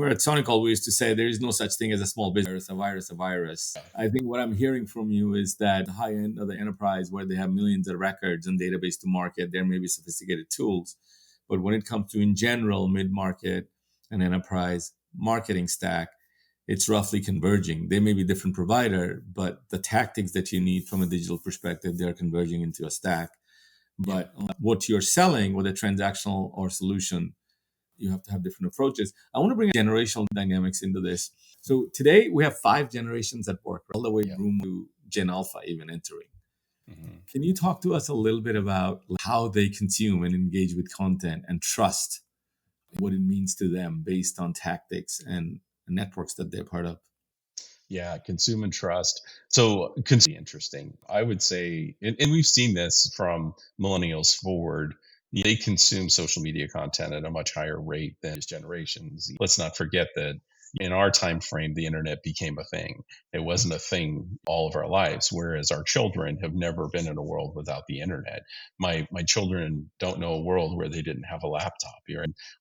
were at Sonical, we used to say there is no such thing as a small business, a virus, a virus. I think what I'm hearing from you is that the high end of the enterprise, where they have millions of records and database to market, there may be sophisticated tools. But when it comes to, in general, mid-market and enterprise marketing stack, it's roughly converging. They may be different provider, but the tactics that you need from a digital perspective, they're converging into a stack. But what you're selling, whether transactional or solution, you have to have different approaches. I want to bring generational dynamics into this. So today we have 5 generations at work, all the way through to Gen Alpha even entering. Can you talk to us a little bit about how they consume and engage with content and trust, what it means to them based on tactics and networks that they're part of? Yeah, consume and trust. So, consume interesting. I would say, and we've seen this from millennials forward. They consume social media content at a much higher rate than his generations. Let's not forget that in our time frame, the internet became a thing. It wasn't a thing all of our lives. Whereas our children have never been in a world without the internet. My children don't know a world where they didn't have a laptop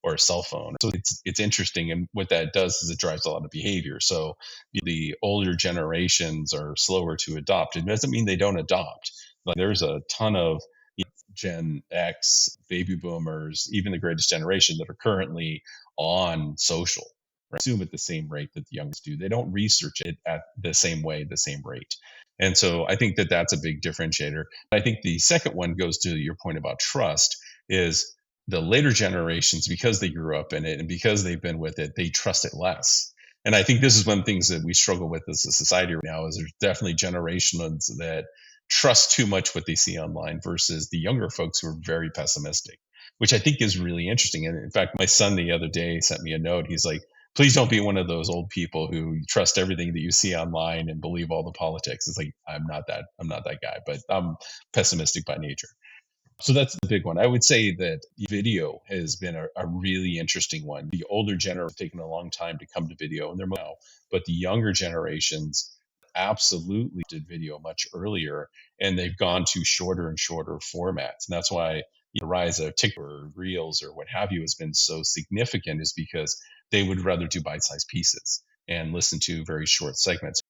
or a cell phone. So it's interesting, and what that does is it drives a lot of behavior. So the older generations are slower to adopt. It doesn't mean they don't adopt. Like there's a ton of Gen X, baby boomers, even the greatest generation that are currently on social. Right? Consume at the same rate that the youngest do. They don't research it at the same way, the same rate. And so I think that that's a big differentiator. I think the second one goes to your point about trust is the later generations, because they grew up in it and because they've been with it, they trust it less. And I think this is one of the things that we struggle with as a society right now is there's definitely generations that trust too much what they see online versus the younger folks who are very pessimistic, which I think is really interesting. And in fact, my son the other day sent me a note. He's like, please don't be one of those old people who trust everything that you see online and believe all the politics. It's like, I'm not that guy, but I'm pessimistic by nature. So that's the big one. I would say that video has been a really interesting one. The older generation have taken a long time to come to video, and they're now, but the younger generations absolutely did video much earlier, and they've gone to shorter and shorter formats. And that's why the rise of TikTok or Reels or what have you has been so significant, is because they would rather do bite-sized pieces and listen to very short segments.